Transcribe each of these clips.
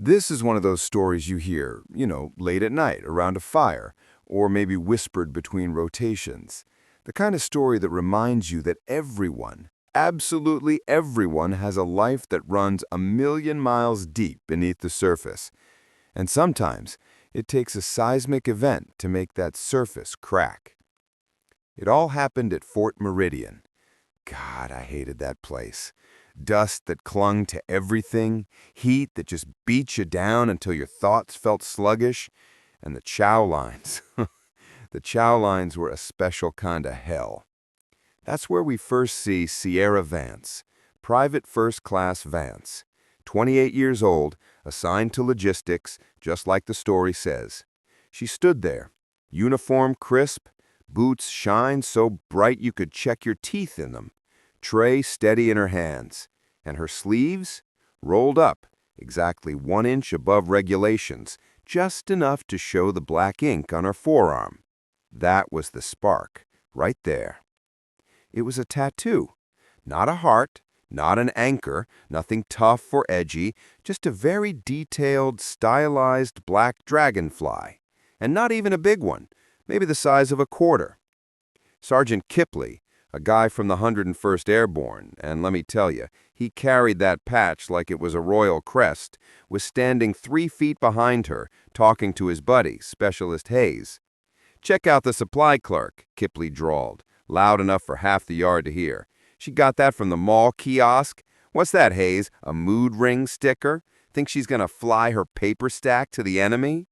This is one of those stories you hear, late at night around a fire, or maybe whispered between rotations. The kind of story that reminds you that everyone, absolutely everyone, has a life that runs a million miles deep beneath the surface. And sometimes it takes a seismic event to make that surface crack. It all happened at Fort Meridian. God, I hated that place. Dust that clung to everything, heat that just beat you down until your thoughts felt sluggish, and the chow lines. The chow lines were a special kind of hell. That's where we first see Sierra Vance, Private First Class Vance, 28 years old, assigned to logistics, just like the story says. She stood there, uniform crisp, boots shined so bright you could check your teeth in them, tray steady in her hands, and her sleeves rolled up exactly 1 inch above regulations, just enough to show the black ink on her forearm. That was the spark, right there. It was a tattoo, not a heart, not an anchor, nothing tough or edgy, just a very detailed, stylized black dragonfly, and not even a big one, maybe the size of a quarter. Sergeant Kipley, a guy from the 101st Airborne, and let me tell you, he carried that patch like it was a royal crest, was standing 3 feet behind her, talking to his buddy, Specialist Hayes. "Check out the supply clerk," Kipley drawled, loud enough for half the yard to hear. "She got that from the mall kiosk. What's that, Hayes? A mood ring sticker? Think she's gonna fly her paper stack to the enemy?"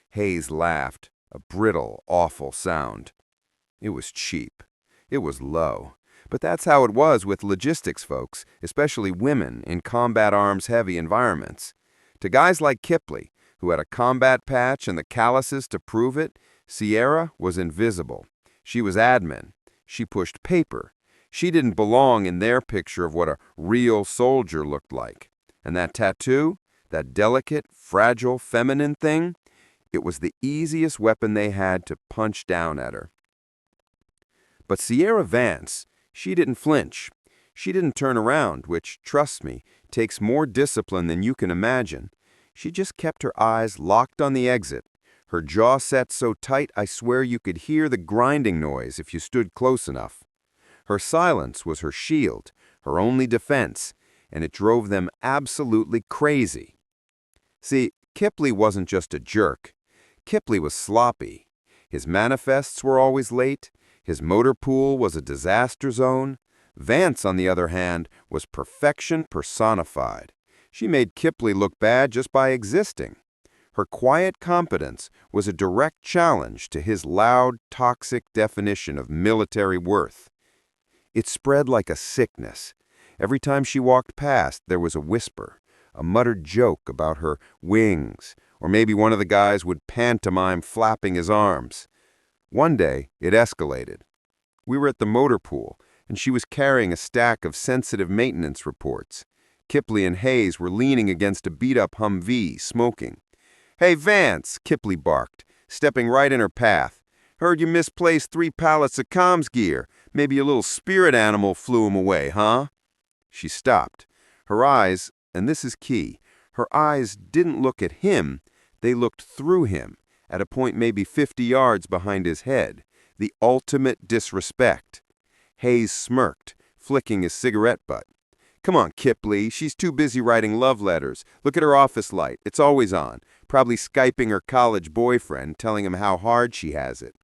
Hayes laughed, a brittle, awful sound. It was cheap. It was low. But that's how it was with logistics folks, especially women in combat arms-heavy environments. To guys like Kipley, who had a combat patch and the calluses to prove it, Sierra was invisible. She was admin. She pushed paper. She didn't belong in their picture of what a real soldier looked like. And that tattoo, that delicate, fragile, feminine thing, it was the easiest weapon they had to punch down at her. But Sierra Vance, she didn't flinch. She didn't turn around, which, trust me, takes more discipline than you can imagine. She just kept her eyes locked on the exit, her jaw set so tight I swear you could hear the grinding noise if you stood close enough. Her silence was her shield, her only defense, and it drove them absolutely crazy. See, Kipley wasn't just a jerk. Kipley was sloppy. His manifests were always late. His motor pool was a disaster zone. Vance, on the other hand, was perfection personified. She made Kipley look bad just by existing. Her quiet competence was a direct challenge to his loud, toxic definition of military worth. It spread like a sickness. Every time she walked past, there was a whisper, a muttered joke about her wings, or maybe one of the guys would pantomime flapping his arms. One day, it escalated. We were at the motor pool, and she was carrying a stack of sensitive maintenance reports. Kipley and Hayes were leaning against a beat-up Humvee, smoking. "Hey, Vance," Kipley barked, stepping right in her path. "Heard you misplaced 3 pallets of comms gear. Maybe a little spirit animal flew 'em away, huh?" She stopped. Her eyes, and this is key, her eyes didn't look at him, they looked through him, at a point maybe 50 yards behind his head, the ultimate disrespect. Hayes smirked, flicking his cigarette butt. "Come on, Kipley, she's too busy writing love letters. Look at her office light, it's always on. Probably Skyping her college boyfriend, telling him how hard she has it."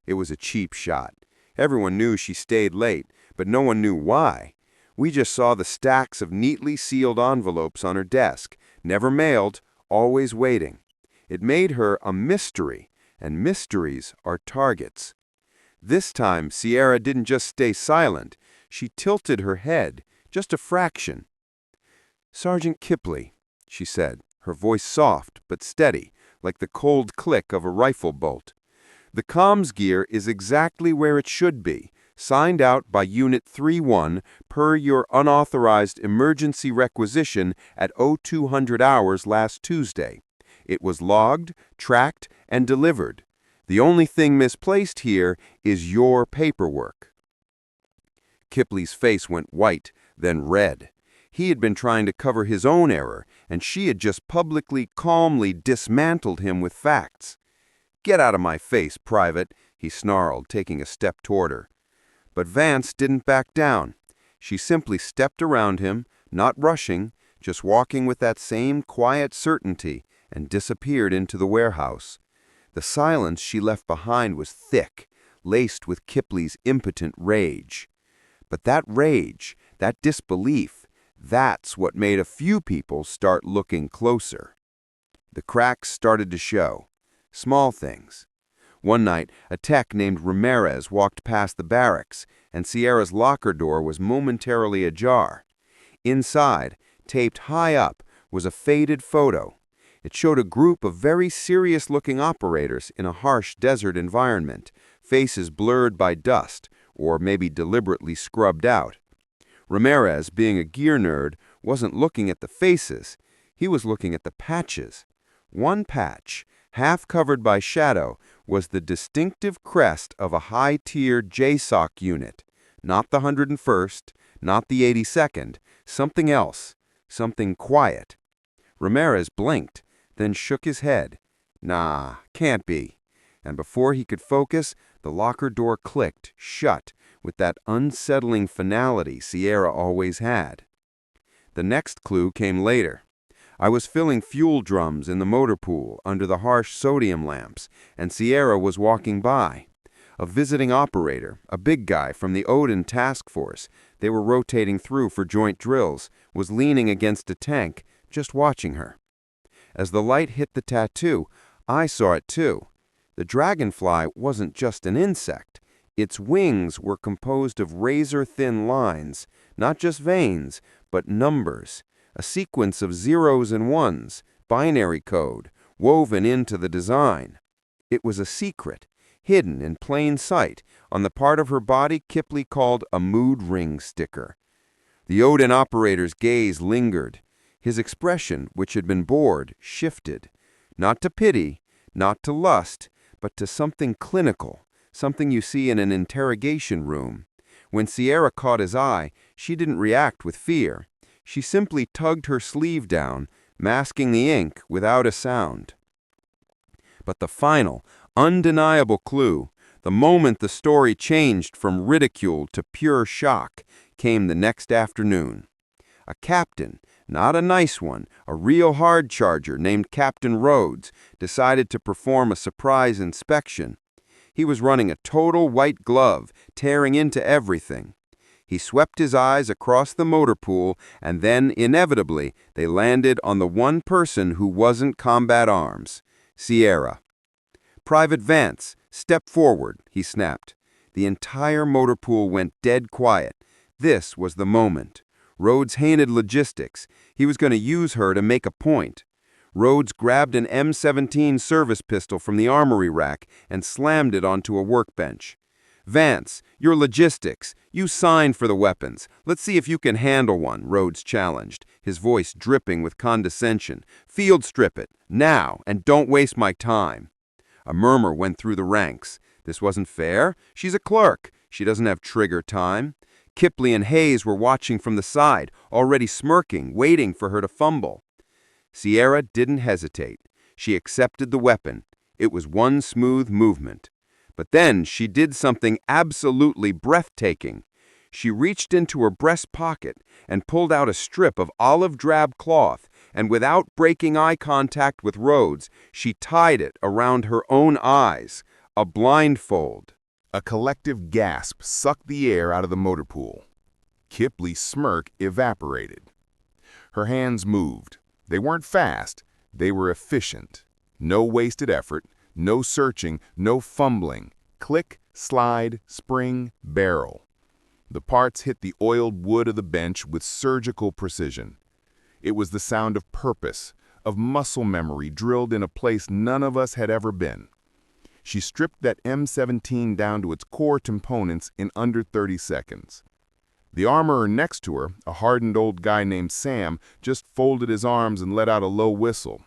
It was a cheap shot. Everyone knew she stayed late, but no one knew why. We just saw the stacks of neatly sealed envelopes on her desk, never mailed, always waiting. It made her a mystery, and mysteries are targets. This time, Sierra didn't just stay silent. She tilted her head, just a fraction. "Sergeant Kipley," she said, her voice soft but steady, like the cold click of a rifle bolt. "The comms gear is exactly where it should be, signed out by Unit 3-1 per your unauthorized emergency requisition at 0200 hours last Tuesday. It was logged, tracked, and delivered. The only thing misplaced here is your paperwork." Kipley's face went white, then red. He had been trying to cover his own error, and she had just publicly, calmly dismantled him with facts. "Get out of my face, Private," he snarled, taking a step toward her. But Vance didn't back down. She simply stepped around him, not rushing, just walking with that same quiet certainty, and disappeared into the warehouse. The silence she left behind was thick, laced with Kipley's impotent rage. But that rage, that disbelief, that's what made a few people start looking closer. The cracks started to show. Small things. One night, a tech named Ramirez walked past the barracks, and Sierra's locker door was momentarily ajar. Inside, taped high up, was a faded photo. It showed a group of very serious-looking operators in a harsh desert environment, faces blurred by dust, or maybe deliberately scrubbed out. Ramirez, being a gear nerd, wasn't looking at the faces. He was looking at the patches. One patch, half covered by shadow, was the distinctive crest of a high-tier JSOC unit. Not the 101st, not the 82nd, something else, something quiet. Ramirez blinked, then shook his head. Nah, can't be. And before he could focus, the locker door clicked, shut, with that unsettling finality Sierra always had. The next clue came later. I was filling fuel drums in the motor pool under the harsh sodium lamps, and Sierra was walking by. A visiting operator, a big guy from the Odin task force, they were rotating through for joint drills, was leaning against a tank, just watching her. As the light hit the tattoo, I saw it too. The dragonfly wasn't just an insect. Its wings were composed of razor-thin lines, not just veins, but numbers, a sequence of zeros and ones, binary code, woven into the design. It was a secret, hidden in plain sight, on the part of her body Kipley called a mood ring sticker. The Odin operator's gaze lingered. His expression, which had been bored, shifted. Not to pity, not to lust, but to something clinical, something you see in an interrogation room. When Sierra caught his eye, she didn't react with fear. She simply tugged her sleeve down, masking the ink without a sound. But the final, undeniable clue, the moment the story changed from ridicule to pure shock, came the next afternoon. A captain, not a nice one, a real hard charger named Captain Rhodes, decided to perform a surprise inspection. He was running a total white glove, tearing into everything. He swept his eyes across the motor pool, and then, inevitably, they landed on the one person who wasn't combat arms, Sierra. "Private Vance, step forward," he snapped. The entire motor pool went dead quiet. This was the moment. Rhodes hated logistics. He was going to use her to make a point. Rhodes grabbed an M17 service pistol from the armory rack and slammed it onto a workbench. "Vance, your logistics. You signed for the weapons. Let's see if you can handle one," Rhodes challenged, his voice dripping with condescension. "Field strip it, now, and don't waste my time." A murmur went through the ranks. This wasn't fair. She's a clerk. She doesn't have trigger time. Kipley and Hayes were watching from the side, already smirking, waiting for her to fumble. Sierra didn't hesitate. She accepted the weapon. It was one smooth movement. But then she did something absolutely breathtaking. She reached into her breast pocket and pulled out a strip of olive-drab cloth, and without breaking eye contact with Rhodes, she tied it around her own eyes, a blindfold. A collective gasp sucked the air out of the motor pool. Kipley's smirk evaporated. Her hands moved. They weren't fast. They were efficient. No wasted effort, no searching, no fumbling. Click, slide, spring, barrel. The parts hit the oiled wood of the bench with surgical precision. It was the sound of purpose, of muscle memory drilled in a place none of us had ever been. She stripped that M17 down to its core components in under 30 seconds. The armorer next to her, a hardened old guy named Sam, just folded his arms and let out a low whistle.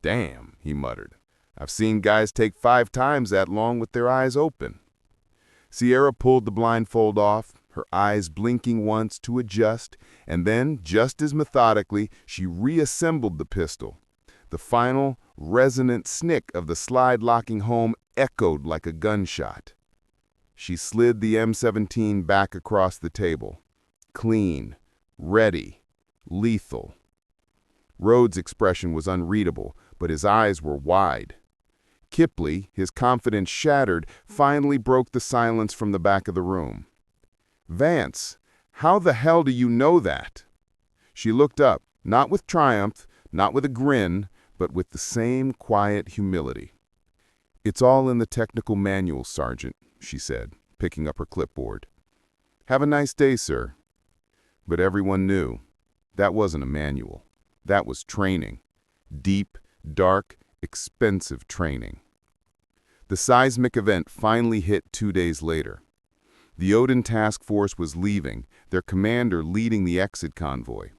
"Damn," he muttered. "I've seen guys take 5 times that long with their eyes open." Sierra pulled the blindfold off, her eyes blinking once to adjust, and then, just as methodically, she reassembled the pistol. The final, resonant snick of the slide-locking home echoed like a gunshot. She slid the M17 back across the table. Clean, ready, lethal. Rhodes' expression was unreadable, but his eyes were wide. Kipley, his confidence shattered, finally broke the silence from the back of the room. "Vance, how the hell do you know that?" She looked up, not with triumph, not with a grin, but with the same quiet humility. "It's all in the technical manual, Sergeant," she said, picking up her clipboard. "Have a nice day, sir." But everyone knew that wasn't a manual. That was training. Deep, dark, expensive training. The seismic event finally hit 2 days later. The Odin Task Force was leaving, their commander leading the exit convoy.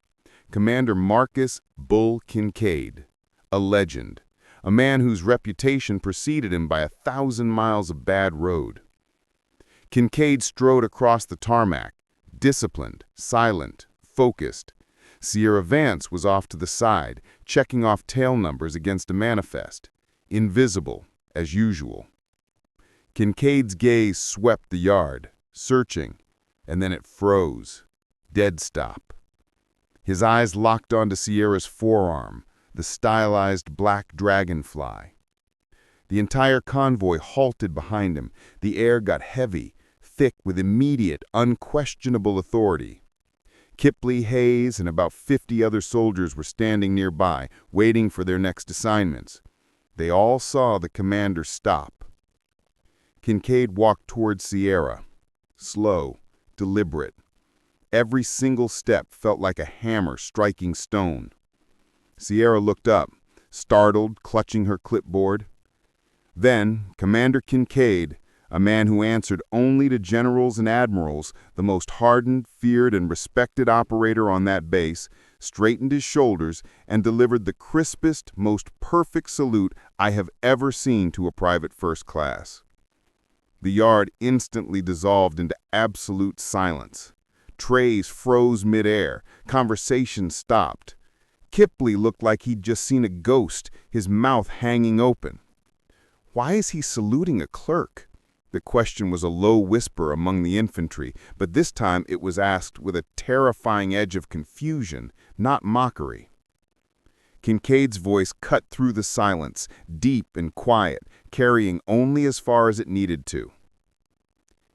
Commander Marcus "Bull" Kincaid, a legend, a man whose reputation preceded him by 1,000 miles of bad road. Kincaid strode across the tarmac, disciplined, silent, focused. Sierra Vance was off to the side, checking off tail numbers against a manifest. Invisible, as usual. Kincaid's gaze swept the yard, searching, and then it froze. Dead stop. His eyes locked onto Sierra's forearm, the stylized black dragonfly. The entire convoy halted behind him. The air got heavy, thick with immediate, unquestionable authority. Kipley, Hayes, and about 50 other soldiers were standing nearby, waiting for their next assignments. They all saw the commander stop. Kincaid walked toward Sierra, slow, deliberate. Every single step felt like a hammer striking stone. Sierra looked up, startled, clutching her clipboard. Then, Commander Kincaid, a man who answered only to generals and admirals, the most hardened, feared, and respected operator on that base, straightened his shoulders and delivered the crispest, most perfect salute I have ever seen to a private first class. The yard instantly dissolved into absolute silence. Trays froze midair. Conversation stopped. Kipley looked like he'd just seen a ghost, his mouth hanging open. Why is he saluting a clerk? The question was a low whisper among the infantry, but this time it was asked with a terrifying edge of confusion, not mockery. Kincaid's voice cut through the silence, deep and quiet, carrying only as far as it needed to.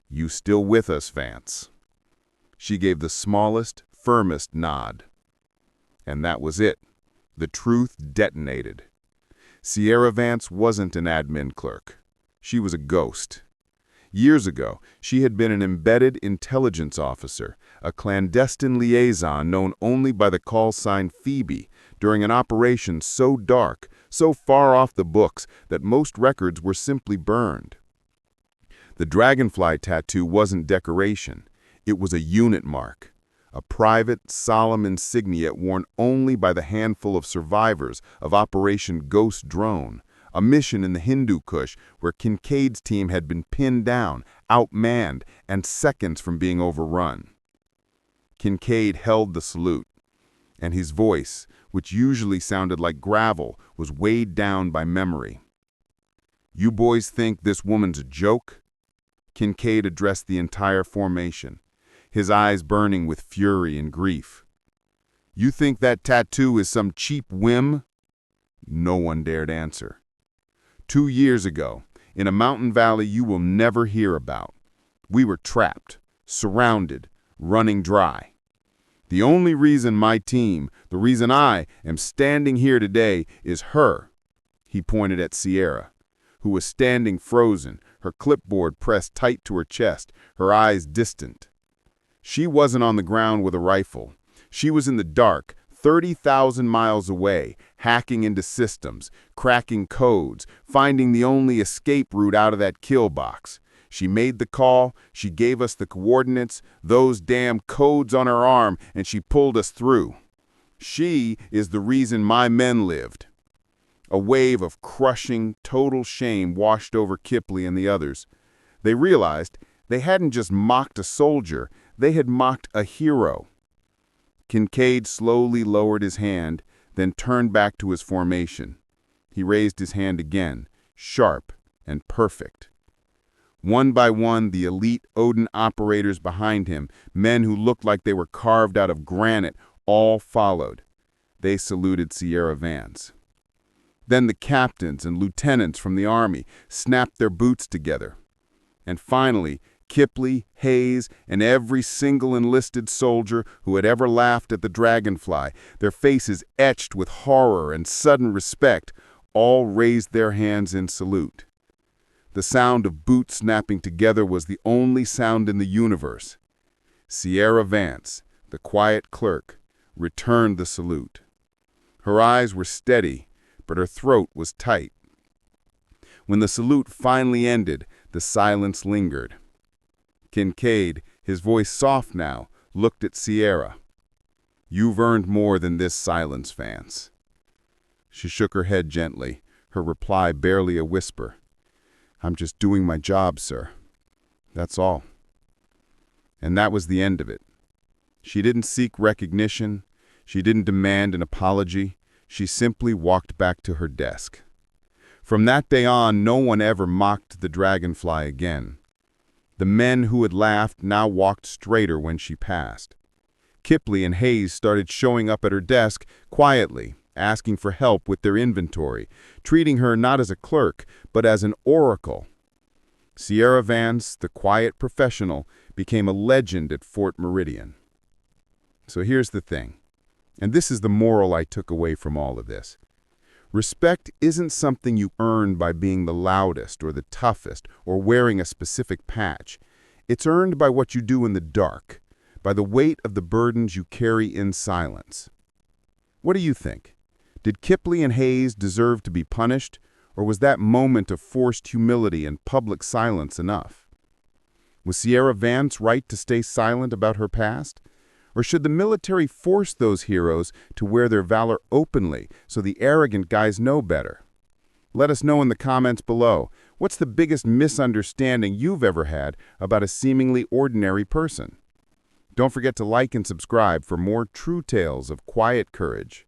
"You still with us, Vance?" She gave the smallest, firmest nod. And that was it. The truth detonated. Sierra Vance wasn't an admin clerk. She was a ghost. Years ago, she had been an embedded intelligence officer, a clandestine liaison known only by the call sign Phoebe, during an operation so dark, so far off the books, that most records were simply burned. The dragonfly tattoo wasn't decoration. It was a unit mark, a private, solemn insignia worn only by the handful of survivors of Operation Ghost Drone, a mission in the Hindu Kush where Kincaid's team had been pinned down, outmanned, and seconds from being overrun. Kincaid held the salute, and his voice, which usually sounded like gravel, was weighed down by memory. "You boys think this woman's a joke?" Kincaid addressed the entire formation, his eyes burning with fury and grief. "You think that tattoo is some cheap whim?" No one dared answer. 2 years ago, in a mountain valley you will never hear about, we were trapped, surrounded, running dry. The only reason my team, the reason I am standing here today is her." He pointed at Sierra, who was standing frozen, her clipboard pressed tight to her chest, her eyes distant. She wasn't on the ground with a rifle. She was in the dark, 30,000 miles away, hacking into systems, cracking codes, finding the only escape route out of that kill box. She made the call, she gave us the coordinates, those damn codes on her arm, and she pulled us through. She is the reason my men lived. A wave of crushing, total shame washed over Kipley and the others. They realized they hadn't just mocked a soldier, They had mocked a hero. Kincaid slowly lowered his hand, then turned back to his formation. He raised his hand again, sharp and perfect. One by one, the elite Odin operators behind him, men who looked like they were carved out of granite, all followed. They saluted Sierra Vance. Then the captains and lieutenants from the army snapped their boots together. And finally, Kipley, Hayes, and every single enlisted soldier who had ever laughed at the dragonfly, their faces etched with horror and sudden respect, all raised their hands in salute. The sound of boots snapping together was the only sound in the universe. Sierra Vance, the quiet clerk, returned the salute. Her eyes were steady, but her throat was tight. When the salute finally ended, the silence lingered. Kincaid, his voice soft now, looked at Sierra. "You've earned more than this silence, Vance." She shook her head gently, her reply barely a whisper. "I'm just doing my job, sir. That's all." And that was the end of it. She didn't seek recognition. She didn't demand an apology. She simply walked back to her desk. From that day on, no one ever mocked the dragonfly again. The men who had laughed now walked straighter when she passed. Kipley and Hayes started showing up at her desk quietly, asking for help with their inventory, treating her not as a clerk, but as an oracle. Sierra Vance, the quiet professional, became a legend at Fort Meridian. So here's the thing, and this is the moral I took away from all of this. Respect isn't something you earn by being the loudest or the toughest or wearing a specific patch. It's earned by what you do in the dark, by the weight of the burdens you carry in silence. What do you think? Did Kipley and Hayes deserve to be punished, or was that moment of forced humility and public silence enough? Was Sierra Vance right to stay silent about her past? Or should the military force those heroes to wear their valor openly so the arrogant guys know better? Let us know in the comments below. What's the biggest misunderstanding you've ever had about a seemingly ordinary person? Don't forget to like and subscribe for more true tales of quiet courage.